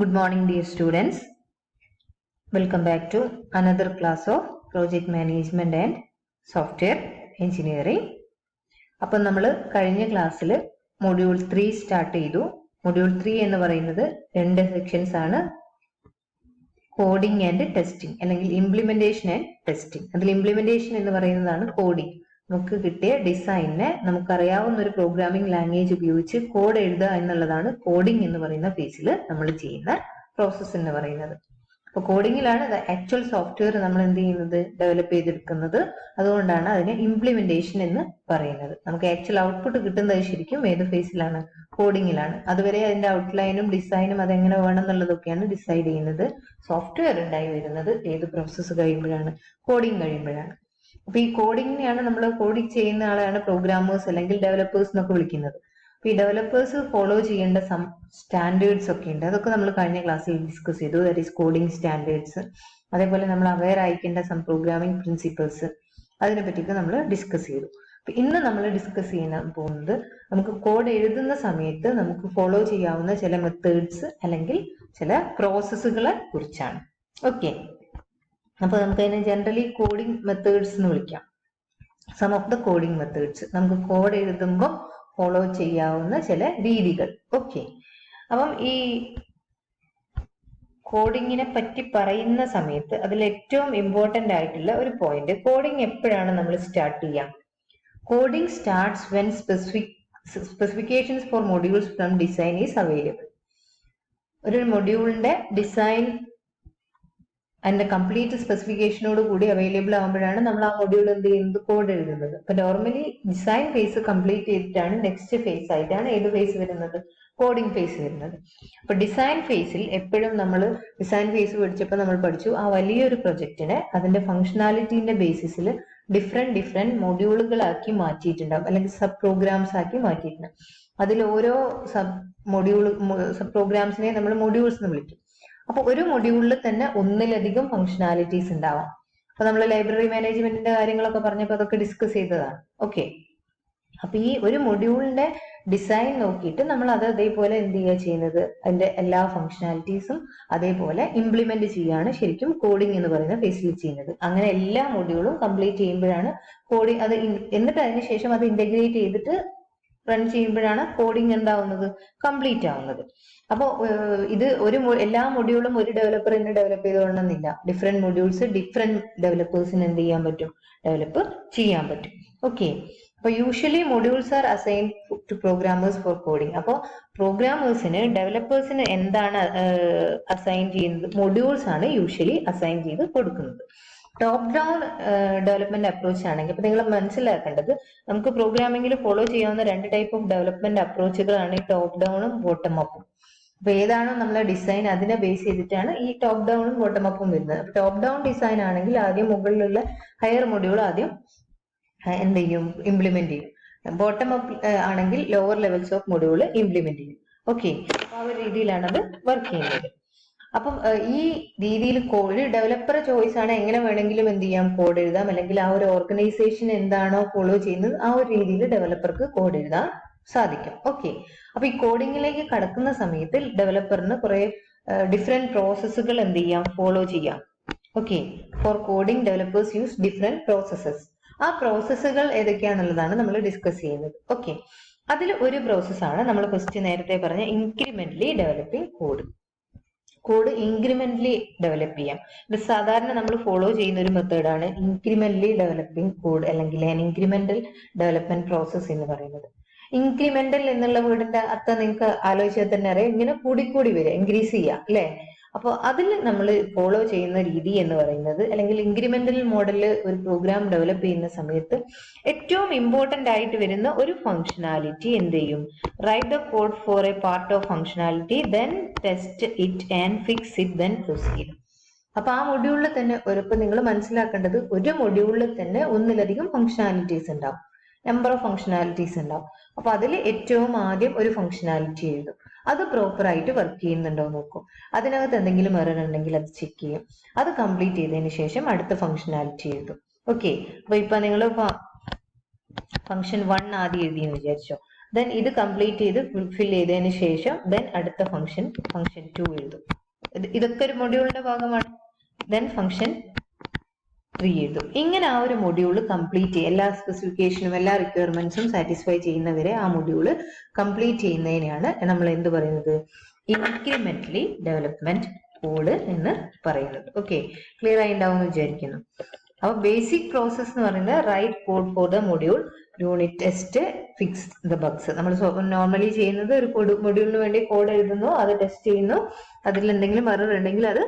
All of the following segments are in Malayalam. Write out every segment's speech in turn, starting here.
Good morning, dear students. Welcome back to another class of Project Management and Software Engineering. അപ്പോൾ നമ്മൾ കഴിഞ്ഞ ക്ലാസ്സിൽ മൊഡ്യൂൾ 3 സ്റ്റാർട്ട് ചെയ്തു. മൊഡ്യൂൾ 3 എന്ന് പറയുന്നത് രണ്ട് സെക്ഷൻസ് ആണ്, കോഡിംഗ് ആൻഡ് ടെസ്റ്റിംഗ് അല്ലെങ്കിൽ ഇംപ്ലിമെന്റേഷൻ ആൻഡ് ടെസ്റ്റിംഗ്. അതിൽ ഇംപ്ലിമെന്റേഷൻ എന്ന് പറയുന്നതാണ് കോഡിംഗ്. നമുക്ക് കിട്ടിയ ഡിസൈനിനെ നമുക്കറിയാവുന്ന ഒരു പ്രോഗ്രാമിംഗ് ലാംഗ്വേജ് ഉപയോഗിച്ച് കോഡ് എഴുതുക എന്നുള്ളതാണ് കോഡിംഗ് എന്ന് പറയുന്ന ഫേസിൽ നമ്മൾ ചെയ്യുന്ന പ്രോസസ്സ് എന്ന് പറയുന്നത്. അപ്പൊ കോഡിങ്ങിലാണ് ആക്ച്വൽ സോഫ്റ്റ്വെയർ നമ്മൾ എന്ത് ചെയ്യുന്നത്, ഡെവലപ്പ് ചെയ്തെടുക്കുന്നത്. അതുകൊണ്ടാണ് അതിനെ ഇംപ്ലിമെന്റേഷൻ എന്ന് പറയുന്നത്. നമുക്ക് ആക്ച്വൽ ഔട്ട്പുട്ട് കിട്ടുന്നത് ശരിക്കും ഏത് ഫേസിലാണ്, കോഡിങ്ങിലാണ്. അതുവരെ അതിന്റെ ഔട്ട്ലൈനും ഡിസൈനും അതെങ്ങനെ വേണം എന്നുള്ളതൊക്കെയാണ് ഡിസൈഡ് ചെയ്യുന്നത്. സോഫ്റ്റ്വെയർ ഉണ്ടായി വരുന്നത് ഏത് പ്രോസസ്സ് കഴിയുമ്പോഴാണ്, കോഡിങ് കഴിയുമ്പോഴാണ്. അപ്പൊ ഈ കോഡിങ്ങിനെയാണ് നമ്മൾ കോഡിങ് ചെയ്യുന്ന ആളെയാണ് പ്രോഗ്രാമേഴ്സ് അല്ലെങ്കിൽ ഡെവലപ്പേഴ്സ് എന്നൊക്കെ വിളിക്കുന്നത്. അപ്പൊ ഈ ഡെവലപ്പേഴ്സ് ഫോളോ ചെയ്യേണ്ട സം സ്റ്റാൻഡേർഡ്സ് ഒക്കെ ഉണ്ട്. അതൊക്കെ നമ്മൾ കഴിഞ്ഞ ക്ലാസ്സിൽ ഡിസ്കസ് ചെയ്തു. That is coding standards. അതേപോലെ നമ്മൾ അവെയർ ആയിക്കേണ്ട സം പ്രോഗ്രാമിംഗ് പ്രിൻസിപ്പിൾസ്, അതിനെ പറ്റിയൊക്കെ നമ്മൾ ഡിസ്കസ് ചെയ്തു. അപ്പൊ ഇന്ന് നമ്മൾ ഡിസ്കസ് ചെയ്യാൻ പോകുന്നത് നമുക്ക് കോഡ് എഴുതുന്ന സമയത്ത് നമുക്ക് ഫോളോ ചെയ്യാവുന്ന ചില മെത്തേഡ്സ് അല്ലെങ്കിൽ ചില പ്രോസസ്സുകളെ കുറിച്ചാണ്. ഓക്കെ, അപ്പൊ നമുക്ക് അതിനെ ജനറലി കോഡിംഗ് മെത്തേഡ്സ് എന്ന് വിളിക്കാം. Some of the coding methods, നമുക്ക് കോഡ് എഴുതുമ്പോൾ ഫോളോ ചെയ്യാവുന്ന ചില രീതികൾ. ഓക്കെ, അപ്പം ഈ കോഡിങ്ങിനെ പറ്റി പറയുന്ന സമയത്ത് അതിൽ ഏറ്റവും ഇമ്പോർട്ടന്റ് ആയിട്ടുള്ള ഒരു പോയിന്റ്, കോഡിംഗ് എപ്പോഴാണ് നമ്മൾ സ്റ്റാർട്ട് ചെയ്യാം. Coding starts when specifications for modules from design is available. ഒരു മൊഡ്യൂളിന്റെ ഡിസൈൻ അതിന്റെ കംപ്ലീറ്റ് സ്പെസിഫിക്കേഷനോട് കൂടി അവൈലബിൾ ആകുമ്പോഴാണ് നമ്മൾ ആ മൊഡ്യൂൾ എന്ത് ചെയ്യുന്നത്, കോഡ് എഴുതുന്നത്. അപ്പൊ നോർമലി ഡിസൈൻ ഫേസ് കംപ്ലീറ്റ് ചെയ്തിട്ടാണ് നെക്സ്റ്റ് ഫേസ് ആയിട്ടാണ് ഏത് ഫേസ് വരുന്നത്, കോഡിംഗ് ഫേസ് വരുന്നത്. അപ്പൊ ഡിസൈൻ ഫേസിൽ എപ്പോഴും നമ്മൾ ഡിസൈൻ ഫേസ് പഠിച്ചപ്പോൾ നമ്മൾ പഠിച്ചു ആ വലിയൊരു പ്രൊജക്റ്റിനെ അതിന്റെ ഫംഗ്ഷനാലിറ്റിന്റെ ബേസിസിൽ ഡിഫറെന്റ് മൊഡ്യൂളുകളാക്കി മാറ്റിയിട്ടുണ്ടാവും, അല്ലെങ്കിൽ സബ് പ്രോഗ്രാംസ് ആക്കി മാറ്റിയിട്ടുണ്ടാവും. അതിൽ ഓരോ സബ് പ്രോഗ്രാംസിനെ നമ്മൾ മൊഡ്യൂൾസ് എന്ന് വിളിക്കും. അപ്പൊ ഒരു മൊഡ്യൂളിൽ തന്നെ ഒന്നിലധികം ഫംഗ്ഷനാലിറ്റീസ് ഉണ്ടാവാം. അപ്പൊ നമ്മൾ ലൈബ്രറി മാനേജ്മെന്റിന്റെ കാര്യങ്ങളൊക്കെ പറഞ്ഞപ്പോൾ അതൊക്കെ ഡിസ്കസ് ചെയ്തതാണ്. ഓക്കെ, അപ്പൊ ഈ ഒരു മൊഡ്യൂളിന്റെ ഡിസൈൻ നോക്കിയിട്ട് നമ്മൾ അത് അതേപോലെ എന്ത് ചെയ്യുക ചെയ്യുന്നത്, അതിന്റെ എല്ലാ ഫംഗ്ഷനാലിറ്റീസും അതേപോലെ ഇംപ്ലിമെന്റ് ചെയ്യാണ് ശരിക്കും കോഡിംഗ് എന്ന് പറയുന്ന ഫേസിൽ ചെയ്യുന്നത്. അങ്ങനെ എല്ലാ മൊഡ്യൂളും കംപ്ലീറ്റ് ചെയ്യുമ്പോഴാണ് കോഡിംഗ് അത്, എന്നിട്ട് അതിനുശേഷം അത് ഇന്റഗ്രേറ്റ് ചെയ്തിട്ട് റൺ ചെയ്യുമ്പോഴാണ് കോഡിംഗ് എന്താവുന്നത്, കംപ്ലീറ്റ് ആവുന്നത്. അപ്പൊ ഇത് എല്ലാ മൊഡ്യൂളും ഒരു ഡെവലപ്പർ തന്നെ ഡെവലപ്പ് ചെയ്തോളണമെന്നില്ല. ഡിഫറെന്റ് മൊഡ്യൂൾസ് ഡിഫറെന്റ് ഡെവലപ്പേഴ്സിന് എന്ത് ചെയ്യാൻ പറ്റും, ഡെവലപ്പ് ചെയ്യാൻ പറ്റും. ഓക്കെ, അപ്പൊ usually modules are assign to programmers for coding. അപ്പോൾ പ്രോഗ്രാമേഴ്സിന് ഡെവലപ്പേഴ്സിന് എന്താണ് അസൈൻ ചെയ്യുന്നത്, മൊഡ്യൂൾസ് ആണ് യൂഷ്വലി അസൈൻ ചെയ്ത് കൊടുക്കുന്നത്. ടോപ്പ് ഡൗൺ ഡെവലപ്മെന്റ് അപ്രോച്ച് ആണെങ്കിൽ ഇപ്പൊ നിങ്ങൾ മനസ്സിലാക്കേണ്ടത്, നമുക്ക് പ്രോഗ്രാമിംഗിൽ ഫോളോ ചെയ്യാവുന്ന രണ്ട് ടൈപ്പ് ഓഫ് ഡെവലപ്മെന്റ് അപ്രോച്ചുകളാണ് ഈ ടോപ്പ് ഡൗണും ബോട്ടം അപ്പും. അപ്പൊ ഏതാണോ നമ്മളെ ഡിസൈൻ അതിനെ ബേസ് ചെയ്തിട്ടാണ് ഈ ടോപ്പ് ഡൗണും ബോട്ടം അപ്പും വരുന്നത്. അപ്പൊ ടോപ്പ് ഡൗൺ ഡിസൈൻ ആണെങ്കിൽ ആദ്യം മുകളിലുള്ള ഹയർ മൊഡ്യൂൾ ആദ്യം എന്ത് ചെയ്യും, ഇംപ്ലിമെന്റ് ചെയ്യും. ബോട്ടം അപ്പ് ആണെങ്കിൽ lower levels of module implement ചെയ്യും. ഓക്കെ, ആ ഒരു രീതിയിലാണ് അത് വർക്ക് ചെയ്യുന്നത്. അപ്പം ഈ രീതിയിൽ ഒരു ഡെവലപ്പർ ചോയ്സ് ആണ്, എങ്ങനെ വേണമെങ്കിലും എന്ത് ചെയ്യാം, കോഡ് എഴുതാം. അല്ലെങ്കിൽ ആ ഒരു ഓർഗനൈസേഷൻ എന്താണോ ഫോളോ ചെയ്യുന്നത് ആ ഒരു രീതിയിൽ ഡെവലപ്പർക്ക് കോഡ് എഴുതാൻ സാധിക്കും. ഓക്കെ, അപ്പൊ ഈ കോഡിങ്ങിലേക്ക് കടക്കുന്ന സമയത്ത് ഡെവലപ്പറിന് കുറെ ഡിഫറെന്റ് പ്രോസസ്സുകൾ എന്ത് ചെയ്യാം, ഫോളോ ചെയ്യാം. Okay, for coding developers use different processes. ആ പ്രോസസ്സുകൾ ഏതൊക്കെയാണെന്നുള്ളതാണ് നമ്മൾ ഡിസ്കസ് ചെയ്യുന്നത്. ഓക്കെ, അതിൽ ഒരു പ്രോസസ്സാണ് നമ്മൾ ഫസ്റ്റ് നേരത്തെ പറഞ്ഞ ഇൻക്രിമെന്റലി ഡെവലപ്പിംഗ് കോഡ്. കോഡ് ഇൻക്രിമെന്റലി ഡെവലപ്പ് ചെയ്യാം. ഇത് സാധാരണ നമ്മൾ ഫോളോ ചെയ്യുന്ന ഒരു മെത്തേഡാണ് ഇൻക്രിമെന്റലി ഡെവലപ്പിംഗ് കോഡ് അല്ലെങ്കിൽ ഇൻക്രിമെന്റൽ ഡെവലപ്മെന്റ് പ്രോസസ് എന്ന് പറയുന്നത്. ഇൻക്രിമെന്റൽ എന്നുള്ള വേർഡിന്റെ അർത്ഥം നിങ്ങൾക്ക് ആലോചിച്ചാൽ തന്നെ അറിയാം, ഇങ്ങനെ കൂടിക്കൂടി വരിക, ഇൻക്രീസ് ചെയ്യുക അല്ലെ. അപ്പോൾ അതിൽ നമ്മൾ ഫോളോ ചെയ്യുന്ന രീതി എന്ന് പറയുന്നത്, അല്ലെങ്കിൽ ഇൻക്രിമെന്റൽ മോഡലിൽ ഒരു പ്രോഗ്രാം ഡെവലപ്പ് ചെയ്യുന്ന സമയത്ത് ഏറ്റവും ഇമ്പോർട്ടന്റ് ആയിട്ട് വരുന്ന ഒരു ഫംഗ്ഷനാലിറ്റി എന്ത് ചെയ്യും, write the code for a part of functionality then test it and fix it then proceed. അപ്പൊ ആ മൊഡ്യൂളിൽ തന്നെ ഇപ്പൊ നിങ്ങൾ മനസ്സിലാക്കേണ്ടത്, ഒരു മൊഡ്യൂളിൽ തന്നെ ഒന്നിലധികം ഫംഗ്ഷനാലിറ്റീസ് ഉണ്ടാവും, നമ്പർ ഓഫ് ഫംഗ്ഷനാലിറ്റീസ് ഉണ്ടാവും. അപ്പൊ അതിൽ ഏറ്റവും ആദ്യം ഒരു ഫംഗ്ഷനാലിറ്റി എഴുതും, അത് പ്രോപ്പർ ആയിട്ട് വർക്ക് ചെയ്യുന്നുണ്ടോ നോക്കും. അതിനകത്ത് എന്തെങ്കിലും എറർ ഉണ്ടെങ്കിൽ അത് ചെക്ക് ചെയ്യും. അത് കംപ്ലീറ്റ് ചെയ്തതിന് ശേഷം അടുത്ത ഫംഗ്ഷനാലിറ്റി എഴുതും. ഓക്കെ, അപ്പൊ ഇപ്പൊ നിങ്ങൾ ഫംഗ്ഷൻ 1 ആദ്യം എഴുതിയെന്ന് വിചാരിച്ചോ, ദെൻ ഇത് കംപ്ലീറ്റ് ചെയ്ത് ഫുൾഫിൽ ചെയ്തതിന് ശേഷം ദെൻ അടുത്ത ഫംഗ്ഷൻ 2 എഴുതും. ഇതൊക്കെ ഒരു മൊഡ്യൂളിന്റെ ഭാഗമാണ്. ദെൻ ഫംഗ്ഷൻ 3 എഴുതും. ഇങ്ങനെ ആ ഒരു മൊഡ്യൂള് കംപ്ലീറ്റ് ചെയ്യും. എല്ലാ സ്പെസിഫിക്കേഷനും എല്ലാ റിക്വയർമെന്റ്സും സാറ്റിസ്ഫൈ ചെയ്യുന്നവരെ ആ മൊഡ്യൂള് കംപ്ലീറ്റ് ചെയ്യുന്നതിനാണ് നമ്മൾ എന്ത് പറയുന്നത്, ഇൻക്രിമെന്റലി ഡെവലപ്മെന്റ് കോഡ് എന്ന് പറയുന്നത്. ഓക്കെ, ക്ലിയർ ആയി ഉണ്ടാവും എന്ന് വിചാരിക്കുന്നു. അപ്പൊ ബേസിക് പ്രോസസ് എന്ന് പറയുന്നത് write code for the module, unit test, fix the bugs. നമ്മൾ നോർമലി ചെയ്യുന്നത് ഒരു മൊഡ്യൂളിന് വേണ്ടി കോഡ് എഴുതുന്നു, അത് ടെസ്റ്റ് ചെയ്യുന്നു, അതിൽ എന്തെങ്കിലും എറർ ഉണ്ടെങ്കിൽ അത്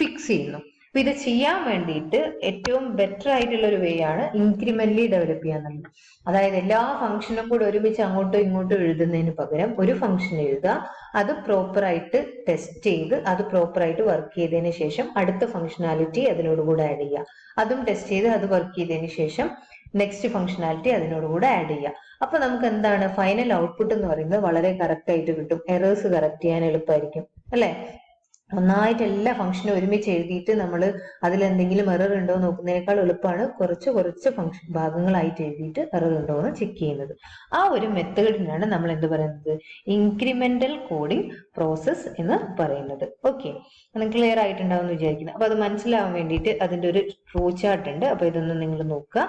ഫിക്സ് ചെയ്യുന്നു. അപ്പൊ ഇത് ചെയ്യാൻ വേണ്ടിയിട്ട് ഏറ്റവും ബെറ്റർ ആയിട്ടുള്ള ഒരു വേ ആണ് ഇൻക്രിമെന്റലി ഡെവലപ്പ് ചെയ്യാന്നുള്ളത്. അതായത് എല്ലാ ഫംഗ്ഷനും കൂടെ ഒരുമിച്ച് അങ്ങോട്ടും ഇങ്ങോട്ടും എഴുതുന്നതിന് പകരം ഒരു ഫംഗ്ഷൻ എഴുതുക, അത് പ്രോപ്പറായിട്ട് ടെസ്റ്റ് ചെയ്ത് അത് പ്രോപ്പറായിട്ട് വർക്ക് ചെയ്തതിന് ശേഷം അടുത്ത ഫംഗ്ഷനാലിറ്റി അതിനോടുകൂടെ ആഡ് ചെയ്യുക, അതും ടെസ്റ്റ് ചെയ്ത് അത് വർക്ക് ചെയ്തതിന് ശേഷം നെക്സ്റ്റ് ഫംഗ്ഷനാലിറ്റി അതിനോടുകൂടെ ആഡ് ചെയ്യുക. അപ്പൊ നമുക്ക് എന്താണ് ഫൈനൽ ഔട്ട്പുട്ട് എന്ന് പറയുന്നത് വളരെ കറക്റ്റ് ആയിട്ട് കിട്ടും. എറേഴ്സ് കറക്റ്റ് ചെയ്യാൻ എളുപ്പമായിരിക്കും അല്ലെ. ഒന്നായിട്ട് എല്ലാ ഫംഗ്ഷനും ഒരുമിച്ച് എഴുതിയിട്ട് നമ്മൾ അതിലെന്തെങ്കിലും എറർ ഉണ്ടോ നോക്കുന്നതിനേക്കാൾ എളുപ്പമാണ് കുറച്ച് ഫംഗ്ഷൻ ഭാഗങ്ങളായിട്ട് എഴുതിയിട്ട് എറർ ഉണ്ടോ എന്ന് ചെക്ക് ചെയ്യുന്നത്. ആ ഒരു മെത്തേഡിനാണ് നമ്മൾ എന്ത് പറയുന്നത്, ഇൻക്രിമെന്റൽ കോഡിംഗ് പ്രോസസ് എന്ന് പറയുന്നത്. ഓക്കെ, ക്ലിയർ ആയിട്ടുണ്ടാവും എന്ന് വിചാരിക്കുന്നു. അപ്പൊ അത് മനസ്സിലാവാൻ വേണ്ടിയിട്ട് അതിന്റെ ഒരു ഫ്ലോ ചാർട്ട് ഉണ്ട്. അപ്പൊ ഇതൊന്ന് നിങ്ങൾ നോക്കുക.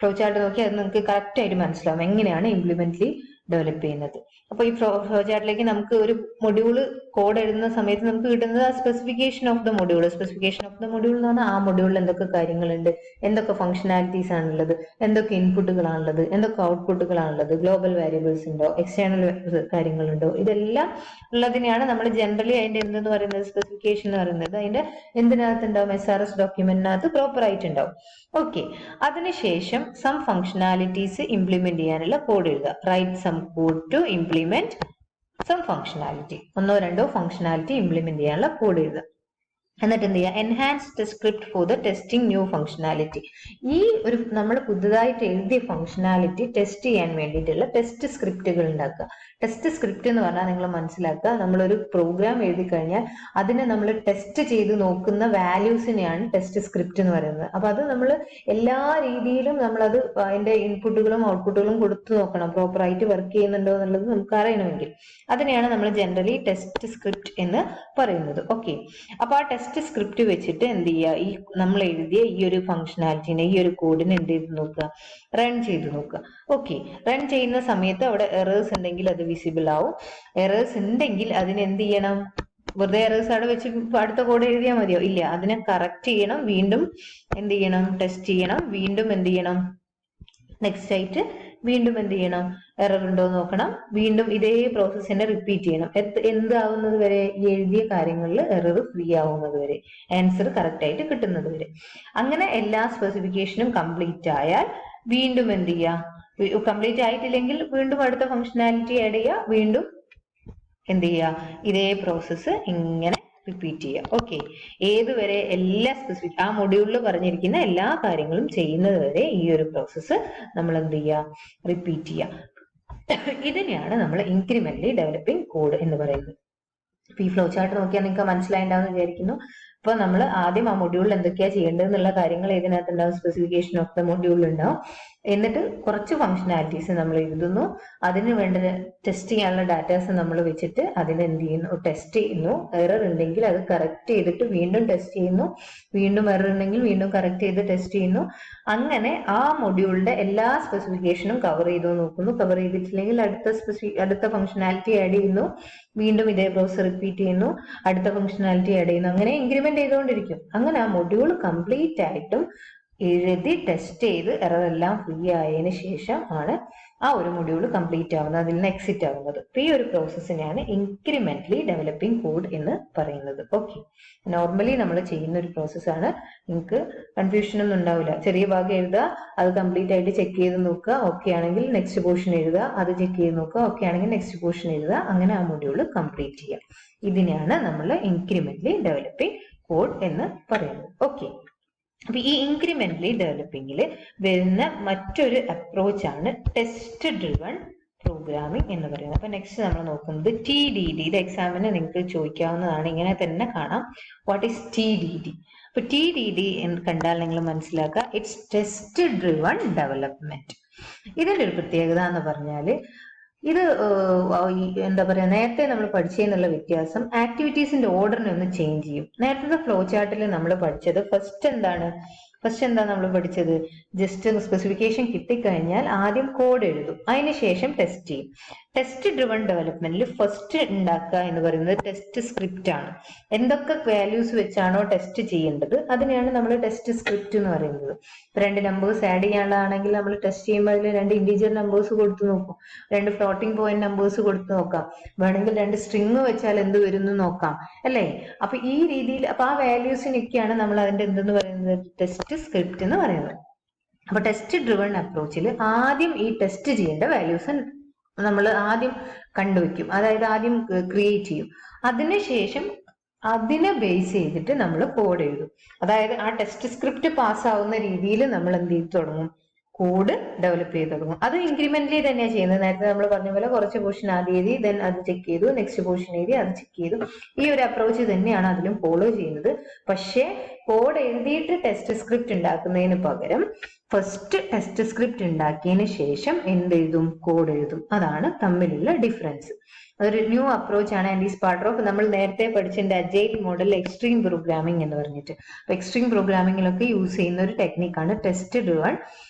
ഫ്ലോ ചാർട്ട് നോക്കി അത് നിങ്ങൾക്ക് കറക്റ്റ് ആയിട്ട് മനസ്സിലാവും എങ്ങനെയാണ് ഇംപ്ലിമെന്റലി ഡെവലപ്പ് ചെയ്യുന്നത്. അപ്പൊ ഈ ഫ്ലോ ചാർട്ടിലേക്ക് നമുക്ക് ഒരു മൊഡ്യൂള് കോഡ് എഴുതുന്ന സമയത്ത് നമുക്ക് കിട്ടുന്നത് ആ specification of the module. Specification of the module എന്ന് പറഞ്ഞാൽ ആ മൊഡ്യൂളിൽ എന്തൊക്കെ കാര്യങ്ങളുണ്ട്, എന്തൊക്കെ ഫംഗ്ഷനാലിറ്റീസ് ആണുള്ളത്, എന്തൊക്കെ ഇൻപുട്ടുകളാണുള്ളത്, എന്തൊക്കെ ഔട്ട്പുട്ടുകളാണുള്ളത്, ഗ്ലോബൽ വേരിയബിൾസ് ഉണ്ടോ, എക്സ്റ്റേണൽ കാര്യങ്ങളുണ്ടോ, ഇതെല്ലാം ഉള്ളതിനെയാണ് നമ്മൾ ജനറലി അതിന്റെ എന്തെന്ന് പറയുന്നത് സ്പെസിഫിക്കേഷൻ എന്ന് പറയുന്നത്. അതിന്റെ എന്തിനകത്തുണ്ടാവും, SRS ഡോക്യുമെന്റിനകത്ത് പ്രോപ്പർ ആയിട്ടുണ്ടാവും. ഓക്കെ, അതിനുശേഷം സം ഫംഗ്ഷനാലിറ്റീസ് ഇംപ്ലിമെന്റ് ചെയ്യാനുള്ള കോഡ് എഴുതുക. Write some code to implement some functionality. ഒന്നോ രണ്ടോ ഫംഗ്ഷനാലിറ്റി ഇംപ്ലിമെന്റ് ചെയ്യാനുള്ള കോഡ് എഴുതുക. എന്നിട്ട് എന്ത് ചെയ്യുക, enhanced script for the testing new functionality. ഈ ഒരു നമ്മൾ പുതുതായിട്ട് എഴുതിയ ഫംഗ്ഷനാലിറ്റി ടെസ്റ്റ് ചെയ്യാൻ വേണ്ടിയിട്ടുള്ള ടെസ്റ്റ് സ്ക്രിപ്റ്റുകൾ ഉണ്ടാക്കുക. ടെസ്റ്റ് സ്ക്രിപ്റ്റ് എന്ന് പറഞ്ഞാൽ നിങ്ങൾ മനസ്സിലാക്കുക, നമ്മളൊരു പ്രോഗ്രാം എഴുതി കഴിഞ്ഞാൽ അതിനെ നമ്മൾ ടെസ്റ്റ് ചെയ്ത് നോക്കുന്ന വാല്യൂസിനെയാണ് ടെസ്റ്റ് സ്ക്രിപ്റ്റ് എന്ന് പറയുന്നത്. അപ്പൊ അത് നമ്മൾ എല്ലാ രീതിയിലും നമ്മളത് അതിന്റെ ഇൻപുട്ടുകളും ഔട്ട്പുട്ടുകളും കൊടുത്തു നോക്കണം, പ്രോപ്പറായിട്ട് വർക്ക് ചെയ്യുന്നുണ്ടോ എന്നുള്ളത് നമുക്ക് അറിയണമെങ്കിൽ. അതിനെയാണ് നമ്മൾ ജനറലി ടെസ്റ്റ് സ്ക്രിപ്റ്റ് എന്ന് പറയുന്നത്. ഓക്കെ, അപ്പൊ ആ ടെസ്റ്റ് സ്ക്രിപ്റ്റ് വെച്ചിട്ട് എന്ത് ചെയ്യുക, ഈ നമ്മൾ എഴുതിയ ഈ ഒരു ഫംഗ്ഷനാലിറ്റിനെ, ഈ ഒരു കോഡിനെ എന്ത് ചെയ്ത് നോക്കുക, റൺ ചെയ്ത് നോക്കുക. ഓക്കെ, റൺ ചെയ്യുന്ന സമയത്ത് അവിടെ എറേഴ്സ് ഉണ്ടെങ്കിൽ അത് വിസിബിൾ ആവും. എറേഴ്സ് ഉണ്ടെങ്കിൽ അതിന് എന്ത് ചെയ്യണം, വെറുതെ എറേഴ്സ് അവിടെ വെച്ച് അടുത്ത കോഡ് എഴുതിയാൽ മതിയോ? ഇല്ല, അതിനെ കറക്റ്റ് ചെയ്യണം, വീണ്ടും എന്ത് ചെയ്യണം, ടെസ്റ്റ് ചെയ്യണം, വീണ്ടും എന്ത് ചെയ്യണം, നെക്സ്റ്റ് ആയിട്ട് വീണ്ടും എന്ത് ചെയ്യണം, എറർ ഉണ്ടോ നോക്കണം, വീണ്ടും ഇതേ പ്രോസസ്സിനെ റിപ്പീറ്റ് ചെയ്യണം. എന്താവുന്നത് വരെ, ഈ എഴുതിയ കാര്യങ്ങളിൽ എറർ ഫ്രീ ആവുന്നത് വരെ, ആൻസർ കറക്റ്റ് ആയിട്ട് കിട്ടുന്നത് വരെ. അങ്ങനെ എല്ലാ സ്പെസിഫിക്കേഷനും കംപ്ലീറ്റ് ആയാൽ വീണ്ടും എന്ത് ചെയ്യുക, കംപ്ലീറ്റ് ആയിട്ടില്ലെങ്കിൽ വീണ്ടും അടുത്ത ഫംഗ്ഷനാലിറ്റി ആഡ് ചെയ്യുക, വീണ്ടും എന്ത് ചെയ്യുക, ഇതേ പ്രോസസ്സ് ഇങ്ങനെ റിപ്പീറ്റ് ചെയ്യുക. ഓക്കെ, ഏതുവരെ എല്ലാ സ്പെസിഫിക് ആ മൊഡ്യൂളിൽ പറഞ്ഞിരിക്കുന്ന എല്ലാ കാര്യങ്ങളും ചെയ്യുന്നത് വരെ ഈ ഒരു പ്രോസസ്സ് നമ്മൾ എന്ത് ചെയ്യുക, റിപ്പീറ്റ് ചെയ്യുക. ഇതിനെയാണ് നമ്മൾ ഇൻക്രിമെന്റലി ഡെവലപ്പിംഗ് കോഡ് എന്ന് പറയുന്നത്. അപ്പൊ ഈ ഫ്ലോ ചാർട്ട് നോക്കിയാൽ നിങ്ങൾക്ക് മനസ്സിലായിട്ടുണ്ടാവും വിചാരിക്കുന്നു. അപ്പൊ നമ്മൾ ആദ്യം ആ മൊഡ്യൂളിൽ എന്തൊക്കെയാ ചെയ്യേണ്ടത് എന്നുള്ള കാര്യങ്ങൾ ഇതിനകത്ത് ഉണ്ടാവും, സ്പെസിഫിക്കേഷൻ ഓഫ് ദ മൊഡ്യൂളിൽ ഉണ്ടാവും. എന്നിട്ട് കുറച്ച് ഫംഗ്ഷനാലിറ്റീസ് നമ്മൾ എഴുതുന്നു, അതിന് വേണ്ട ടെസ്റ്റ് ചെയ്യാനുള്ള ഡാറ്റാസ് നമ്മൾ വെച്ചിട്ട് അതിനെ എന്ത് ചെയ്യുന്നു, ടെസ്റ്റ് ചെയ്യുന്നു. എറർ ഉണ്ടെങ്കിൽ അത് കറക്റ്റ് ചെയ്തിട്ട് വീണ്ടും ടെസ്റ്റ് ചെയ്യുന്നു, വീണ്ടും എറർ ഉണ്ടെങ്കിൽ വീണ്ടും കറക്റ്റ് ചെയ്ത് ടെസ്റ്റ് ചെയ്യുന്നു. അങ്ങനെ ആ മൊഡ്യൂളിന്റെ എല്ലാ സ്പെസിഫിക്കേഷനും കവർ ചെയ്തോ നോക്കുന്നു. കവർ ചെയ്തിട്ടില്ലെങ്കിൽ അടുത്ത ഫംഗ്ഷനാലിറ്റി ആഡ് ചെയ്യുന്നു, വീണ്ടും ഇതേ പ്രോസസ് റിപ്പീറ്റ് ചെയ്യുന്നു, അടുത്ത ഫംഗ്ഷനാലിറ്റി ആഡ് ചെയ്യുന്നു. അങ്ങനെ ഇൻക്രിമെന്റ് ചെയ്തുകൊണ്ടിരിക്കും. അങ്ങനെ ആ മൊഡ്യൂൾ കംപ്ലീറ്റ് ആയിട്ടും എഴുതി ടെസ്റ്റ് ചെയ്ത് എറർ എല്ലാം ഫ്രീ ആയതിനു ശേഷം ആണ് ആ ഒരു മൊഡ്യൂൾ കംപ്ലീറ്റ് ആവുന്നത്, അതിൽ നിന്ന് എക്സിറ്റ് ആവുന്നത്. ഈ ഒരു പ്രോസസ്സിനെയാണ് ഇൻക്രിമെന്റലി ഡെവലപ്പിംഗ് കോഡ് എന്ന് പറയുന്നത്. ഓക്കെ, നോർമലി നമ്മൾ ചെയ്യുന്ന ഒരു പ്രോസസ്സാണ്. നിങ്ങൾക്ക് കൺഫ്യൂഷൻ ഒന്നും ഉണ്ടാവില്ല. ചെറിയ ഭാഗം എഴുതുക, അത് കംപ്ലീറ്റ് ആയിട്ട് ചെക്ക് ചെയ്ത് നോക്കുക, ഓക്കെ ആണെങ്കിൽ നെക്സ്റ്റ് പോർഷൻ എഴുതുക, അത് ചെക്ക് ചെയ്ത് നോക്കുക, ഓക്കെ ആണെങ്കിൽ നെക്സ്റ്റ് പോർഷൻ എഴുതുക, അങ്ങനെ ആ മൊഡ്യൂൾ കംപ്ലീറ്റ് ചെയ്യുക. ഇതിനെയാണ് നമ്മൾ ഇൻക്രിമെന്റലി ഡെവലപ്പിംഗ് കോഡ് എന്ന് പറയുന്നത്. ഓക്കെ, അപ്പൊ ഈ ഇൻക്രിമെന്റലി ഡെവലപ്പിംഗിൽ വരുന്ന മറ്റൊരു അപ്രോച്ചാണ് ടെസ്റ്റ് ഡ്രിവൺ പ്രോഗ്രാമിംഗ് എന്ന് പറയുന്നത്. അപ്പൊ നെക്സ്റ്റ് നമ്മൾ നോക്കുന്നത് TDD. ഇത് എക്സാമിന് നിങ്ങൾക്ക് ചോദിക്കാവുന്നതാണ്, ഇങ്ങനെ തന്നെ കാണാം. What is TDD? അപ്പൊ TDD എന്ന് കണ്ടാൽ നിങ്ങൾ മനസ്സിലാക്കുക, ഇറ്റ്സ് ടെസ്റ്റ് ഡ്രിവൺ ഡെവലപ്മെന്റ്. ഇതിന്റെ ഒരു പ്രത്യേകത എന്ന് പറഞ്ഞാല് ഇത് എന്താ പറയാ, നേരത്തെ നമ്മൾ പഠിച്ചതിനുള്ള വ്യത്യാസം ആക്ടിവിറ്റീസിന്റെ ഓർഡറിനെ ഒന്ന് ചേഞ്ച് ചെയ്യും. നേരത്തെ ഫ്ലോ ചാർട്ടിൽ നമ്മൾ പഠിച്ചത് ഫസ്റ്റ് എന്താ നമ്മൾ പഠിച്ചത്, ജസ്റ്റ് സ്പെസിഫിക്കേഷൻ കിട്ടിക്കഴിഞ്ഞാൽ ആദ്യം കോഡ് എഴുതും, അതിനുശേഷം ടെസ്റ്റ് ചെയ്യും. ടെസ്റ്റ് ഡ്രിവൺ ഡെവലപ്മെന്റിൽ ഫസ്റ്റ് ഉണ്ടാക്കുക എന്ന് പറയുന്നത് ടെസ്റ്റ് സ്ക്രിപ്റ്റ് ആണ്. എന്തൊക്കെ വാല്യൂസ് വെച്ചാണോ ടെസ്റ്റ് ചെയ്യേണ്ടത് അതിനെയാണ് നമ്മൾ ടെസ്റ്റ് സ്ക്രിപ്റ്റ് എന്ന് പറയുന്നത്. ഇപ്പൊ 2 നമ്പേഴ്സ് ആഡ് ചെയ്യാനുള്ളതാണെങ്കിൽ നമ്മൾ ടെസ്റ്റ് ചെയ്യുമ്പോൾ അതിൽ 2 ഇന്റീജർ നമ്പേഴ്സ് കൊടുത്തു നോക്കും, 2 ഫ്ലോട്ടിംഗ് പോയിന്റ് നമ്പേഴ്സ് കൊടുത്തു നോക്കാം, വേണമെങ്കിൽ 2 സ്ട്രിങ് വെച്ചാൽ എന്ത് വരും നോക്കാം, അല്ലേ? അപ്പൊ ഈ രീതിയിൽ അപ്പൊ ആ വാല്യൂസിനൊക്കെയാണ് നമ്മൾ അതിന്റെ എന്തെന്ന് പറയുന്നത്, ടെസ്റ്റ് സ്ക്രിപ്റ്റ് എന്ന് പറയുന്നത്. അപ്പൊ ടെസ്റ്റ് ഡ്രിവൺ അപ്രോച്ചിൽ ആദ്യം ഈ ടെസ്റ്റ് ചെയ്യേണ്ട വാല്യൂസ് നമ്മൾ ആദ്യം കണ്ടുവെക്കും, അതായത് ആദ്യം ക്രിയേറ്റ് ചെയ്യും. അതിനുശേഷം അതിനെ ബേസ് ചെയ്തിട്ട് നമ്മൾ കോഡ് എഴുതും. അതായത് ആ ടെസ്റ്റ് സ്ക്രിപ്റ്റ് പാസ്സാവുന്ന രീതിയിൽ നമ്മൾ എന്ത് ചെയ്ത് തുടങ്ങും, കോഡ് ഡെവലപ്പ് ചെയ്ത് തുടങ്ങും. അത് ഇൻക്രിമെന്റലി തന്നെയാണ് ചെയ്യുന്നത്. നേരത്തെ നമ്മൾ പറഞ്ഞ പോലെ കുറച്ച് പോർഷൻ ആദ്യം എഴുതി, ദെൻ അത് ചെക്ക് ചെയ്തു, നെക്സ്റ്റ് പോർഷൻ എഴുതി, അത് ചെക്ക് ചെയ്തു. ഈ ഒരു അപ്രോച്ച് തന്നെയാണ് അതിലും ഫോളോ ചെയ്യുന്നത്. പക്ഷേ കോഡ് എഴുതിയിട്ട് ടെസ്റ്റ് സ്ക്രിപ്റ്റ് ഉണ്ടാക്കുന്നതിന് പകരം ഫസ്റ്റ് ടെസ്റ്റ് സ്ക്രിപ്റ്റ് ഉണ്ടാക്കിയതിന് ശേഷം എന്തെഴുതും, കോഡ് എഴുതും. അതാണ് തമ്മിലുള്ള ഡിഫറൻസ്. അതൊരു ന്യൂ അപ്രോച്ച് ആണ്. ആൻഡ് ഈസ് പാർട്ട് ഓഫ് നമ്മൾ നേരത്തെ പഠിച്ചതിന്റെ അജൈൽ മോഡൽ എക്സ്ട്രീം പ്രോഗ്രാമിംഗ് എന്ന് പറഞ്ഞിട്ട്. അപ്പൊ എക്സ്ട്രീം പ്രോഗ്രാമിംഗിലൊക്കെ യൂസ് ചെയ്യുന്ന ഒരു ടെക്നിക്കാണ് ടെസ്റ്റ് ഡ്രിവൺ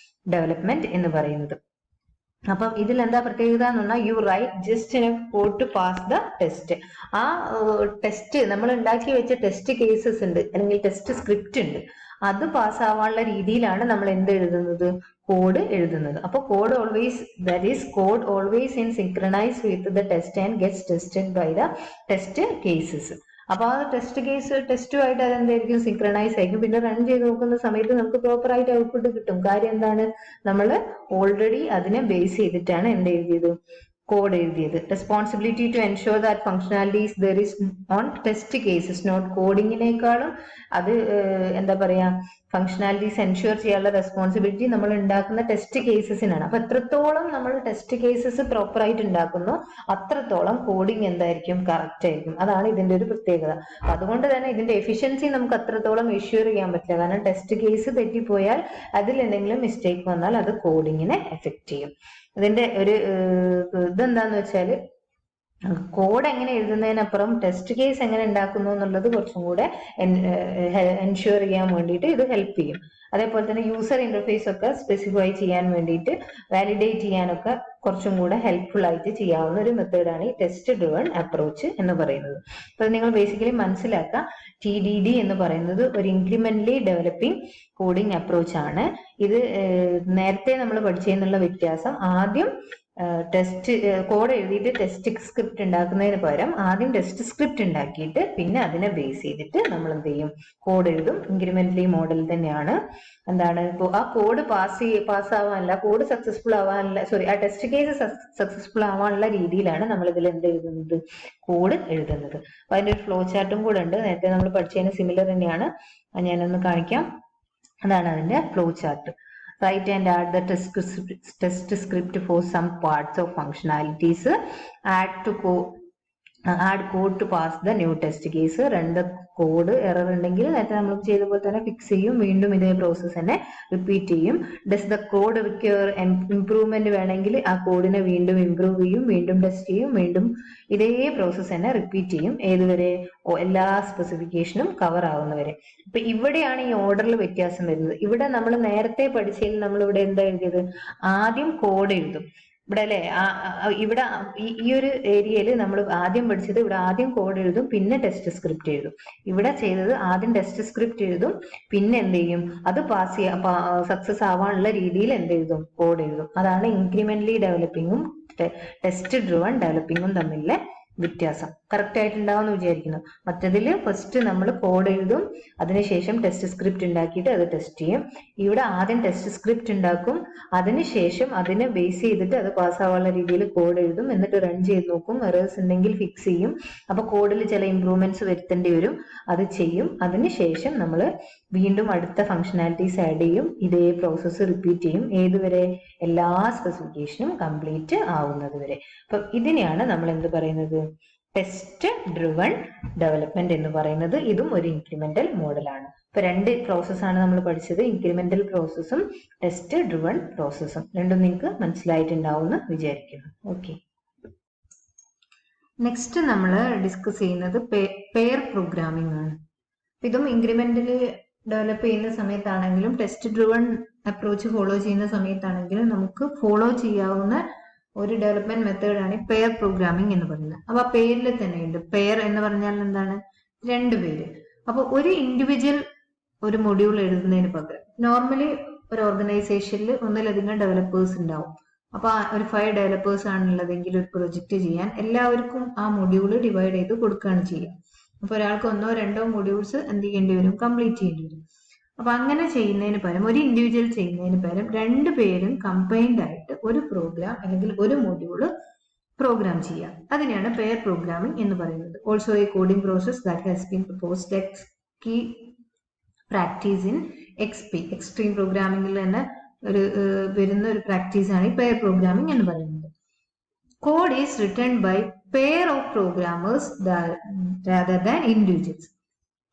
ഡെവലപ്മെന്റ് എന്ന് പറയുന്നത്. അപ്പം ഇതിൽ എന്താ പ്രത്യേകത എന്ന് പറഞ്ഞാൽ, you write just enough code to pass the test. ആ ടെസ്റ്റ് നമ്മൾ ഉണ്ടാക്കി വെച്ച ടെസ്റ്റ് കേസസ് ഉണ്ട്, അല്ലെങ്കിൽ ടെസ്റ്റ് സ്ക്രിപ്റ്റ് ഉണ്ട്, അത് പാസ്സാവാനുള്ള രീതിയിലാണ് നമ്മൾ എന്ത് എഴുതുന്നത്, കോഡ് എഴുതുന്നത്. അപ്പൊ code always, that is code always in synchronise with the test and gets tested by the test cases. അപ്പൊ ആ ടെസ്റ്റുമായിട്ട് അതെന്തായിരിക്കും, സിൻക്രണൈസ് ആയിരിക്കും. പിന്നെ റൺ ചെയ്ത് നോക്കുന്ന സമയത്ത് നമുക്ക് പ്രോപ്പർ ആയിട്ട് ഔട്ട്പുട്ട് കിട്ടും. കാര്യം എന്താണ്, നമ്മൾ ഓൾറെഡി അതിനെ ബേസ് ചെയ്തിട്ടാണ് എന്ത് എഴുതിയത്, കോഡ് എഴുതിയത്. Responsibility to ensure that functionalities there is on test cases, not കോഡിങ്ങിനേക്കാളും അത് എന്താ പറയാ, ഫംഗ്ഷനാലിറ്റീസ് എൻഷുർ ചെയ്യാനുള്ള റെസ്പോൺസിബിലിറ്റി നമ്മൾ ഉണ്ടാക്കുന്ന ടെസ്റ്റ് കേസസിനാണ്. അപ്പൊ എത്രത്തോളം നമ്മൾ ടെസ്റ്റ് കേസസ് പ്രോപ്പർ ആയിട്ട് ഉണ്ടാക്കുന്നു അത്രത്തോളം കോഡിങ് എന്തായിരിക്കും, കറക്റ്റ് ആയിരിക്കും. അതാണ് ഇതിന്റെ ഒരു പ്രത്യേകത. അതുകൊണ്ട് തന്നെ ഇതിന്റെ എഫിഷ്യൻസി നമുക്ക് അത്രത്തോളം എഷ്യൂർ ചെയ്യാൻ പറ്റില്ല. കാരണം ടെസ്റ്റ് കേസ് തെറ്റിപ്പോയാൽ, അതിൽ എന്തെങ്കിലും മിസ്റ്റേക്ക് വന്നാൽ അത് കോഡിങ്ങിനെ എഫക്ട് ചെയ്യും. ഇതിന്റെ ഒരു ഇതെന്താന്ന് വെച്ചാല്, കോഡ് എങ്ങനെ എഴുതുന്നതിനപ്പുറം ടെസ്റ്റ് കേസ് എങ്ങനെ ഉണ്ടാക്കുന്നു എന്നുള്ളത് കുറച്ചും കൂടെ എൻഷുർ ചെയ്യാൻ വേണ്ടിയിട്ട് ഇത് ഹെൽപ്പ് ചെയ്യും. അതേപോലെ തന്നെ യൂസർ ഇന്റർഫേസ് ഒക്കെ സ്പെസിഫൈ ചെയ്യാൻ വേണ്ടിയിട്ട്, വാലിഡേറ്റ് ചെയ്യാനൊക്കെ കുറച്ചും കൂടെ ഹെൽപ്ഫുൾ ആയിട്ട് ചെയ്യാവുന്ന ഒരു മെത്തേഡാണ് ഈ ടെസ്റ്റ് ഡ്രിവൺ അപ്രോച്ച് എന്ന് പറയുന്നത്. അപ്പൊ നിങ്ങൾ ബേസിക്കലി മനസ്സിലാക്കുക, TDD എന്ന് പറയുന്നത് ഒരു ഇൻക്രിമെന്റലി ഡെവലപ്പിംഗ് കോഡിംഗ് അപ്രോച്ച് ആണ്. ഇത് നേരത്തെ നമ്മൾ പഠിച്ചതിനുള്ള വ്യത്യാസം, ആദ്യം ടെസ്റ്റ് കോഡ് എഴുതിയിട്ട് ടെസ്റ്റ് സ്ക്രിപ്റ്റ് ഉണ്ടാക്കുന്നതിന് പകരം ആദ്യം ടെസ്റ്റ് സ്ക്രിപ്റ്റ് ഉണ്ടാക്കിയിട്ട് പിന്നെ അതിനെ ബേസ് ചെയ്തിട്ട് നമ്മൾ എന്ത് ചെയ്യും, കോഡ് എഴുതും. ഇൻക്രിമെന്റലി മോഡൽ തന്നെയാണ്. എന്താണ്, ഇപ്പോൾ ആ കോഡ് പാസ്സാവാനല്ല, കോഡ് സക്സസ്ഫുൾ ആവാനല്ല, സോറി, ആ ടെസ്റ്റ് കേസ് സക്സസ്ഫുൾ ആവാനുള്ള രീതിയിലാണ് നമ്മൾ ഇതിൽ എന്ത് എഴുതുന്നത്, കോഡ് എഴുതുന്നത്. അപ്പൊ അതിന്റെ ഒരു ഫ്ലോ ചാർട്ടും കൂടെ ഉണ്ട്, നേരത്തെ നമ്മൾ പഠിച്ചതിന് സിമിലർ തന്നെയാണ്. ഞാനൊന്ന് കാണിക്കാം. അതാണ് അതിന്റെ flow chart. Write and add the test script for some parts of functionalities. Add code to pass the new test case. രണ്ട് കോഡ് എറർ ഉണ്ടെങ്കിൽ നേരത്തെ നമ്മൾ ചെയ്ത പോലെ തന്നെ ഫിക്സ് ചെയ്യും, വീണ്ടും ഇതേ പ്രോസസ് തന്നെ റിപ്പീറ്റ് ചെയ്യും. Does the code require improvement വേണമെങ്കിൽ ആ കോഡിനെ വീണ്ടും ഇംപ്രൂവ് ചെയ്യും, വീണ്ടും ടെസ്റ്റ് ചെയ്യും, വീണ്ടും ഇതേ പ്രോസസ് തന്നെ റിപ്പീറ്റ് ചെയ്യും. ഏതുവരെ, എല്ലാ സ്പെസിഫിക്കേഷനും കവർ ആവുന്നവരെ. അപ്പൊ ഇവിടെയാണ് ഈ ഓർഡറിൽ വ്യത്യാസം വരുന്നത്. ഇവിടെ നമ്മൾ നേരത്തെ പഠിച്ചതിൽ നമ്മൾ ഇവിടെ എന്താ എഴുതിയത്, ആദ്യം കോഡ് എഴുതും. ഇവിടെ അല്ലെ, ഇവിടെ ഈ ഒരു ഏരിയയിൽ നമ്മൾ ആദ്യം പഠിച്ചത്, ഇവിടെ ആദ്യം കോഡ് എഴുതും പിന്നെ ടെസ്റ്റ് സ്ക്രിപ്റ്റ് എഴുതും. ഇവിടെ ചെയ്തത് ആദ്യം ടെസ്റ്റ് സ്ക്രിപ്റ്റ് എഴുതും, പിന്നെ എന്ത് ചെയ്യും, അത് സക്സസ് ആവാനുള്ള രീതിയിൽ എന്ത് എഴുതും, കോഡ് എഴുതും. അതാണ് ഇൻക്രിമെന്റലി ഡെവലപ്പിങ്ങും ടെസ്റ്റ് ഡ്രിവൺ ഡെവലപ്പിങ്ങും തമ്മിലെ വ്യത്യാസം. കറക്റ്റ് ആയിട്ടുണ്ടാവുമെന്ന് വിചാരിക്കുന്നു. മറ്റതില് ഫസ്റ്റ് നമ്മൾ കോഡ് എഴുതും, അതിനുശേഷം ടെസ്റ്റ് സ്ക്രിപ്റ്റ് ഉണ്ടാക്കിയിട്ട് അത് ടെസ്റ്റ് ചെയ്യും. ഇവിടെ ആദ്യം ടെസ്റ്റ് സ്ക്രിപ്റ്റ് ഉണ്ടാക്കും, അതിനുശേഷം അതിനെ ബേസ് ചെയ്തിട്ട് അത് പാസ്സാവാനുള്ള രീതിയിൽ കോഡ് എഴുതും, എന്നിട്ട് റൺ ചെയ്ത് നോക്കും, എറേഴ്സ് ഉണ്ടെങ്കിൽ ഫിക്സ് ചെയ്യും. അപ്പൊ കോഡിൽ ചില ഇംപ്രൂവ്മെന്റ്സ് വരുത്തേണ്ടി വരും, അത് ചെയ്യും. അതിനുശേഷം നമ്മൾ വീണ്ടും അടുത്ത ഫംഗ്ഷനാലിറ്റീസ് ആഡ് ചെയ്യും, ഇതേ പ്രോസസ്സ് റിപ്പീറ്റ് ചെയ്യും. ഏതുവരെ, എല്ലാ സ്പെസിഫിക്കേഷനും കംപ്ലീറ്റ് ആവുന്നത് വരെ. അപ്പൊ ഇതിനെയാണ് നമ്മൾ എന്ത് പറയുന്നത്, ടെസ്റ്റ് ഡ്രിവൺ ഡെവലപ്മെന്റ് എന്ന് പറയുന്നത്. ഇതും ഒരു ഇൻക്രിമെന്റൽ മോഡലാണ്. ഇപ്പൊ 2 പ്രോസസ്സാണ് നമ്മൾ പഠിച്ചത്, ഇൻക്രിമെന്റൽ പ്രോസസ്സും ടെസ്റ്റ് ഡ്രിവൺ പ്രോസസ്സും. രണ്ടും നിങ്ങൾക്ക് മനസ്സിലായിട്ടുണ്ടാവും എന്ന് വിചാരിക്കുന്നു. ഓക്കെ. നെക്സ്റ്റ് നമ്മൾ ഡിസ്കസ് ചെയ്യുന്നത് പെയർ പ്രോഗ്രാമിംഗ് ആണ്. ഇതും ഇൻക്രിമെന്റലി ഡെവലപ്പ് ചെയ്യുന്ന സമയത്താണെങ്കിലും ടെസ്റ്റ് ഡ്രിവൺ അപ്രോച്ച് ഫോളോ ചെയ്യുന്ന സമയത്താണെങ്കിലും നമുക്ക് ഫോളോ ചെയ്യാവുന്ന ഒരു ഡെവലപ്മെന്റ് മെത്തേഡാണ് പെയർ പ്രോഗ്രാമിംഗ് എന്ന് പറയുന്നത്. അപ്പൊ ആ പേരിൽ തന്നെയുണ്ട്. പെയർ എന്ന് പറഞ്ഞാൽ എന്താണ്? രണ്ടുപേര്. അപ്പൊ ഒരു ഇൻഡിവിജ്വൽ ഒരു മൊഡ്യൂൾ എഴുതുന്നതിന് പകരം നോർമലി ഒരു ഓർഗനൈസേഷനിൽ ഒന്നിലധികം ഡെവലപ്പേഴ്സ് ഉണ്ടാവും. അപ്പൊ ഒരു 5 ഡെവലപ്പേഴ്സ് ആണുള്ളതെങ്കിൽ ഒരു പ്രൊജക്ട് ചെയ്യാൻ എല്ലാവർക്കും ആ മൊഡ്യൂൾ ഡിവൈഡ് ചെയ്ത് കൊടുക്കുകയാണ് ചെയ്യുക. അപ്പൊ ഒരാൾക്ക് 1-2 മൊഡ്യൂൾസ് എന്ത് ചെയ്യേണ്ടി വരും? കംപ്ലീറ്റ് ചെയ്യേണ്ടി വരും. അപ്പൊ അങ്ങനെ ചെയ്യുന്നതിന് പകരം, ഒരു ഇൻഡിവിജ്വൽ ചെയ്യുന്നതിന് പകരം രണ്ടുപേരും കമ്പൈൻഡ് ആയിട്ട് ഒരു പ്രോഗ്രാം അല്ലെങ്കിൽ ഒരു മൊഡ്യൂൾ പ്രോഗ്രാം ചെയ്യാം. അതിനെയാണ് പെയർ പ്രോഗ്രാമിംഗ് എന്ന് പറയുന്നത്. Also a coding process that has been proposed as key practice in XP. Extreme പ്രോഗ്രാമിംഗിൽ തന്നെ വരുന്ന ഒരു പ്രാക്ടീസ് ആണ് ഈ പെയർ പ്രോഗ്രാമിംഗ് എന്ന് പറയുന്നത്. Code is written by pair of programmers rather than individuals.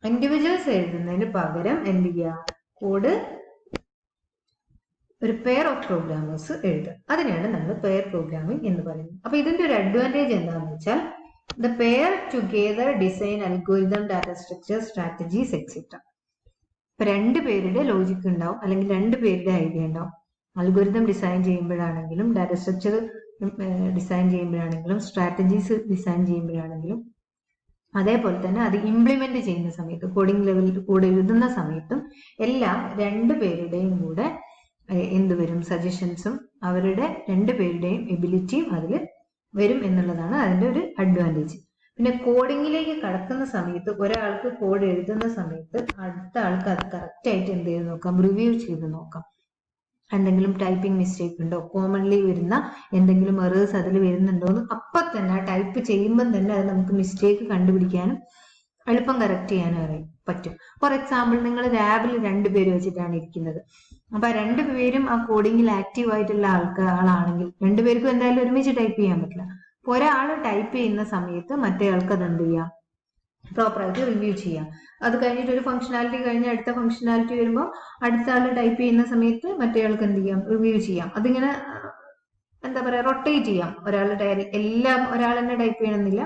Individuals എഴുതുന്നതിന് പകരം എന്ത് ചെയ്യുക? കോഡ് ഒരു പെയർ ഓഫ് പ്രോഗ്രാമേഴ്സ് എഴുതുക. അതിനെയാണ് നമ്മൾ പെയർ പ്രോഗ്രാമിംഗ് എന്ന് പറയുന്നത്. അപ്പൊ ഇതിന്റെ ഒരു അഡ്വാൻറ്റേജ് എന്താണെന്ന് വെച്ചാൽ, the pair together design algorithm, data structure, strategies etcetera. ഇപ്പൊ രണ്ടുപേരുടെ ലോജിക് ഉണ്ടാവും, അല്ലെങ്കിൽ രണ്ടുപേരുടെ ഐഡിയ ഉണ്ടാവും. അൽഗോരിതം ഡിസൈൻ ചെയ്യുമ്പോഴാണെങ്കിലും, ഡാറ്റ സ്ട്രക്ചർ ഡിസൈൻ ചെയ്യുമ്പോഴാണെങ്കിലും, സ്ട്രാറ്റജീസ് ഡിസൈൻ ചെയ്യുമ്പോഴാണെങ്കിലും, അതേപോലെ തന്നെ അത് ഇംപ്ലിമെന്റ് ചെയ്യുന്ന സമയത്ത്, കോഡിംഗ് ലെവലിൽ കൂടെ എഴുതുന്ന സമയത്തും എല്ലാം രണ്ടുപേരുടെയും കൂടെ എന്തുവരും? സജഷൻസും അവരുടെ രണ്ടുപേരുടെയും എബിലിറ്റിയും അതിൽ വരും എന്നുള്ളതാണ് അതിന്റെ ഒരു അഡ്വാൻറ്റേജ്. പിന്നെ കോഡിങ്ങിലേക്ക് കടക്കുന്ന സമയത്ത് ഒരാൾക്ക് കോഡ് എഴുതുന്ന സമയത്ത് അടുത്ത ആൾക്ക് അത് കറക്റ്റ് ആയിട്ട് എന്ത് ചെയ്ത് നോക്കാം? റിവ്യൂ ചെയ്ത് നോക്കാം. എന്തെങ്കിലും ടൈപ്പിംഗ് മിസ്റ്റേക്ക് ഉണ്ടോ, കോമൺലി വരുന്ന എന്തെങ്കിലും എറേഴ്സ് അതിൽ വരുന്നുണ്ടോ എന്ന് അപ്പൊ തന്നെ ടൈപ്പ് ചെയ്യുമ്പോൾ തന്നെ അത് നമുക്ക് മിസ്റ്റേക്ക് കണ്ടുപിടിക്കാനും എളുപ്പം കറക്റ്റ് ചെയ്യാനും പറ്റും. ഫോർ എക്സാമ്പിൾ, നിങ്ങൾ ലാബിൽ രണ്ടുപേര് വെച്ചിട്ടാണ് ഇരിക്കുന്നത്. അപ്പൊ രണ്ടുപേരും ആ കോഡിങ്ങിൽ ആക്റ്റീവ് ആയിട്ടുള്ള ആളാണെങ്കിൽ രണ്ടുപേർക്കും എന്തായാലും ഒരുമിച്ച് ടൈപ്പ് ചെയ്യാൻ പറ്റില്ല. അപ്പൊ ഒരാൾ ടൈപ്പ് ചെയ്യുന്ന സമയത്ത് മറ്റേ ആൾക്ക് അത് എന്ത് ചെയ്യാം? പ്രോപ്പറായിട്ട് റിവ്യൂ ചെയ്യാം. അത് കഴിഞ്ഞിട്ട് ഒരു ഫംഗ്ഷനാലിറ്റി കഴിഞ്ഞ് അടുത്ത ഫംഗ്ഷനാലിറ്റി വരുമ്പോൾ അടുത്ത ആൾ ടൈപ്പ് ചെയ്യുന്ന സമയത്ത് മറ്റേ ആൾക്ക് എന്ത് ചെയ്യാം? റിവ്യൂ ചെയ്യാം. അതിങ്ങനെ എന്താ പറയാ, റൊട്ടേറ്റ് ചെയ്യാം. എല്ലാം ഒരാൾ തന്നെ ടൈപ്പ് ചെയ്യണമെന്നില്ല.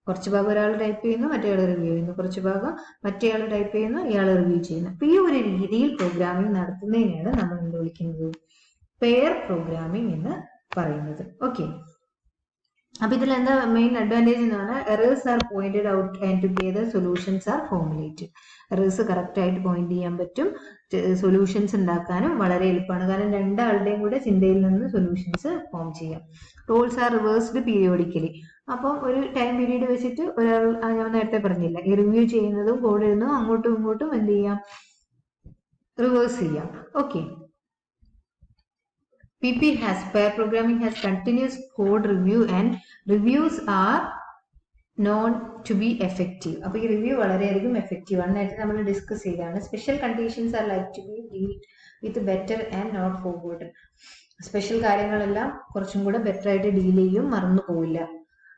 കുറച്ച് ഭാഗം ഒരാൾ ടൈപ്പ് ചെയ്യുന്നു, മറ്റേ ആൾ റിവ്യൂ ചെയ്യുന്നു. കുറച്ച് ഭാഗം മറ്റേ ആൾ ടൈപ്പ് ചെയ്യുന്നു, ഇയാൾ റിവ്യൂ ചെയ്യുന്നു. അപ്പൊ ഈ ഒരു രീതിയിൽ പ്രോഗ്രാമിംഗ് നടത്തുന്നതിനാണ് നമ്മൾ എന്ത് വിളിക്കുന്നത്? പെയർ പ്രോഗ്രാമിംഗ് എന്ന് പറയുന്നത്. ഓക്കെ. അപ്പൊ ഇതിൽ എന്താ മെയിൻ അഡ്വാൻറ്റേജ് എന്ന് പറഞ്ഞാൽ, errors are pointed out and together solutions are formulated. Errors correct ആയിട്ട് പോയിന്റ് ചെയ്യാൻ പറ്റും. സൊല്യൂഷൻസ് ഉണ്ടാക്കാനും വളരെ എളുപ്പമാണ്. കാരണം രണ്ടാളുടെയും കൂടെ ചിന്തയിൽ നിന്ന് സൊല്യൂഷൻസ് ഫോം ചെയ്യാം. Roles are reversed periodically. അപ്പം ഒരു ടൈം പീരീഡ് വെച്ചിട്ട് ഒരാൾ, ഞാൻ നേരത്തെ പറഞ്ഞില്ല, ഈ റിവ്യൂ ചെയ്യുന്നതും കോഡ് എഴുതുന്നതും അങ്ങോട്ടും ഇങ്ങോട്ടും എന്ത് ചെയ്യാം? റിവേഴ്സ് ചെയ്യാം. Okay. pair programming has continuous code review and reviews are known to be effective. അപ്പോൾ ഈ റിവ്യൂ വളരെയധികം എഫക്റ്റീവ് ആണ്. നേരത്തെ നമ്മൾ ഡിസ്കസ് ചെയ്തതാണ്. Special conditions are like to be dealt with better and not forgotten. Special കാര്യങ്ങളെല്ലാം കുറച്ചും കൂടെ ബെറ്റർ ആയിട്ട് ഡീൽ ചെയ്യും, മറന്നു പോവില്ല.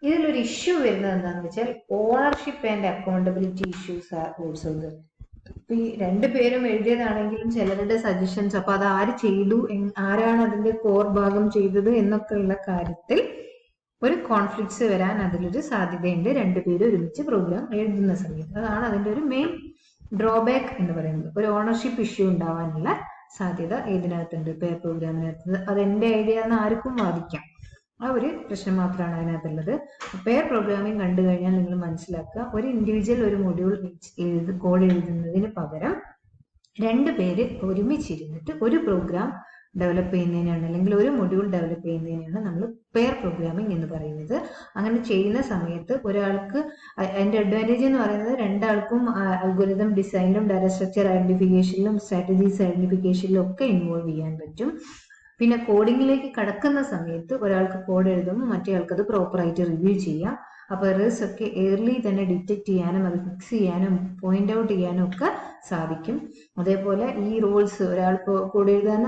ഇതിലൊരു ഇഷ്യൂ വരുന്നത് എന്താണെന്ന് വെച്ചാൽ, ownership and accountability issues are also there. ഇപ്പൊ ഈ രണ്ടുപേരും എഴുതിയതാണെങ്കിലും ചിലരുടെ സജഷൻസ്, അപ്പൊ അത് ആര് ചെയ്തു, ആരാണ് അതിന്റെ കോർ ഭാഗം ചെയ്തത് എന്നൊക്കെയുള്ള കാര്യത്തിൽ ഒരു കോൺഫ്ലിക്ട്സ് വരാൻ അതിലൊരു സാധ്യതയുണ്ട് രണ്ടുപേരും ഒരുമിച്ച് പ്രോഗ്രാം എഴുതുന്ന സമയത്ത്. അതാണ് അതിന്റെ ഒരു മെയിൻ ഡ്രോബാക്ക് എന്ന് പറയുന്നത്. ഒരു ഓണർഷിപ്പ് ഇഷ്യൂ ഉണ്ടാവാനുള്ള സാധ്യത ഇതിനകത്തുണ്ട്, പെയർ പ്രോഗ്രാമിനകത്ത്. അത് എന്റെ ഐഡിയ എന്ന് ആർക്കും വാദിക്കാം. ആ ഒരു പ്രശ്നം മാത്രമാണ് അതിനകത്തുള്ളത്. പെയർ പ്രോഗ്രാമിംഗ് കണ്ടു കഴിഞ്ഞാൽ നിങ്ങൾ മനസ്സിലാക്കുക, ഒരു ഇൻഡിവിജ്വൽ ഒരു മൊഡ്യൂൾ കോഡ് എഴുതുന്നതിന് പകരം രണ്ടുപേര് ഒരുമിച്ചിരുന്നിട്ട് ഒരു പ്രോഗ്രാം ഡെവലപ്പ് ചെയ്യുന്നതിനാണ്, അല്ലെങ്കിൽ ഒരു മൊഡ്യൂൾ ഡെവലപ്പ് ചെയ്യുന്നതിനാണ് നമ്മൾ പെയർ പ്രോഗ്രാമിംഗ് എന്ന് പറയുന്നത്. അങ്ങനെ ചെയ്യുന്ന സമയത്ത് ഒരാൾക്ക് അതിന്റെ അഡ്വാൻറ്റേജ് എന്ന് പറയുന്നത്, രണ്ടാൾക്കും അൽഗോരിതം ഡിസൈനിലും ഡാറ്റ സ്ട്രക്ചർ ഐഡന്റിഫിക്കേഷനിലും സ്ട്രാറ്റജീസ് ഐഡന്റിഫിക്കേഷനിലും ഒക്കെ ഇൻവോൾവ് ചെയ്യാൻ പറ്റും. പിന്നെ കോഡിങ്ങിലേക്ക് കടക്കുന്ന സമയത്ത് ഒരാൾക്ക് കോഡ് എഴുതുമ്പോൾ മറ്റേ ആൾക്ക് അത് പ്രോപ്പറായിട്ട് റിവ്യൂ ചെയ്യാം. അപ്പൊ എറേഴ്സ് ഒക്കെ ഏർലി തന്നെ ഡിറ്റക്ട് ചെയ്യാനും അത് ഫിക്സ് ചെയ്യാനും പോയിന്റ് ഔട്ട് ചെയ്യാനും ഒക്കെ സാധിക്കും. അതേപോലെ ഈ റോൾസ്, ഒരാൾ കോഡ് എഴുതാൻ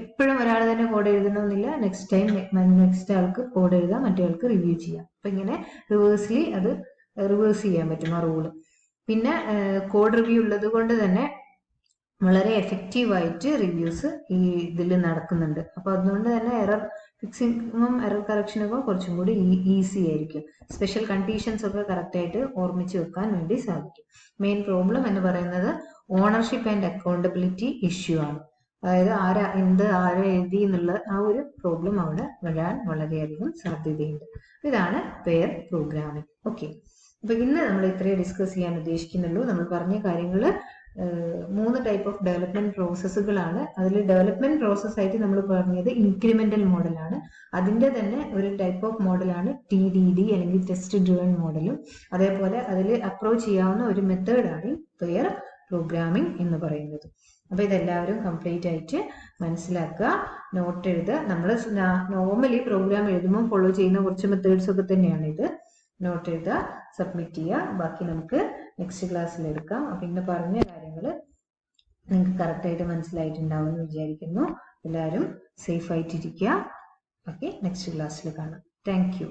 എപ്പോഴും ഒരാൾ തന്നെ കോഡ് എഴുതണമെന്നില്ല. നെക്സ്റ്റ് ആൾക്ക് കോഡ് എഴുതാം, മറ്റേ ആൾക്ക് റിവ്യൂ ചെയ്യാം. അപ്പൊ ഇങ്ങനെ റിവേഴ്സ്ലി അത് റിവേഴ്സ് ചെയ്യാൻ പറ്റും ആ റൂള്. പിന്നെ കോഡ് റിവ്യൂ ഉള്ളത് കൊണ്ട് തന്നെ വളരെ എഫക്റ്റീവായിട്ട് റിവ്യൂസ് ഈ ഇതിൽ നടക്കുന്നുണ്ട്. അപ്പൊ അതുകൊണ്ട് തന്നെ എറർ ഫിക്സിങ്ങും എറർ കറക്ഷനൊക്കെ കുറച്ചും കൂടി ഈസി ആയിരിക്കും. സ്പെഷ്യൽ കണ്ടീഷൻസ് ഒക്കെ കറക്റ്റായിട്ട് ഓർമ്മിച്ച് വെക്കാൻ വേണ്ടി സാധിക്കും. മെയിൻ പ്രോബ്ലം എന്ന് പറയുന്നത് ഓണർഷിപ്പ് ആൻഡ് അക്കൗണ്ടബിലിറ്റി ഇഷ്യൂ ആണ്. അതായത് ആരാ എഴുതി എന്നുള്ള ആ ഒരു പ്രോബ്ലം അവിടെ വരാൻ വളരെയധികം സാധ്യതയുണ്ട്. ഇതാണ് പെയർ പ്രോഗ്രാമിംഗ്. ഓക്കെ, അപ്പൊ ഇന്ന് നമ്മൾ ഇത്രയും ഡിസ്കസ് ചെയ്യാൻ ഉദ്ദേശിക്കുന്നുള്ളൂ. നമ്മൾ പറഞ്ഞ കാര്യങ്ങൾ 3 ടൈപ്പ് ഓഫ് ഡെവലപ്മെന്റ് പ്രോസസ്സുകളാണ്. അതിൽ ഡെവലപ്മെന്റ് പ്രോസസ് ആയിട്ട് നമ്മൾ പറഞ്ഞത് ഇൻക്രിമെന്റൽ മോഡലാണ്. അതിന്റെ തന്നെ ഒരു ടൈപ്പ് ഓഫ് മോഡലാണ് TDD അല്ലെങ്കിൽ ടെസ്റ്റ് ഡ്രിവൺ മോഡലും. അതേപോലെ അതിൽ അപ്രോച്ച് ചെയ്യാവുന്ന ഒരു മെത്തേഡാണ് പെയർ പ്രോഗ്രാമിംഗ് എന്ന് പറയുന്നത്. അപ്പൊ ഇതെല്ലാവരും കംപ്ലീറ്റ് ആയിട്ട് മനസ്സിലാക്കുക, നോട്ട് എഴുതുക. നമ്മൾ നോർമലി പ്രോഗ്രാം എഴുതുമ്പോൾ ഫോളോ ചെയ്യുന്ന കുറച്ച് മെത്തേഡ്സ് ഒക്കെ തന്നെയാണ് ഇത്. നോട്ട് എഴുതുക, സബ്മിറ്റ് ചെയ്യുക. ബാക്കി നമുക്ക് നെക്സ്റ്റ് ക്ലാസ്സിൽ എടുക്കാം. അപ്പൊ ഇന്ന് പറഞ്ഞ കാര്യങ്ങൾ നിങ്ങൾക്ക് കറക്റ്റായിട്ട് മനസ്സിലായിട്ടുണ്ടാവും എന്ന് വിചാരിക്കുന്നു. എല്ലാവരും സേഫ് ആയിട്ടിരിക്കുക. ഓക്കെ, നെക്സ്റ്റ് ക്ലാസ്സിൽ കാണാം. Thank you.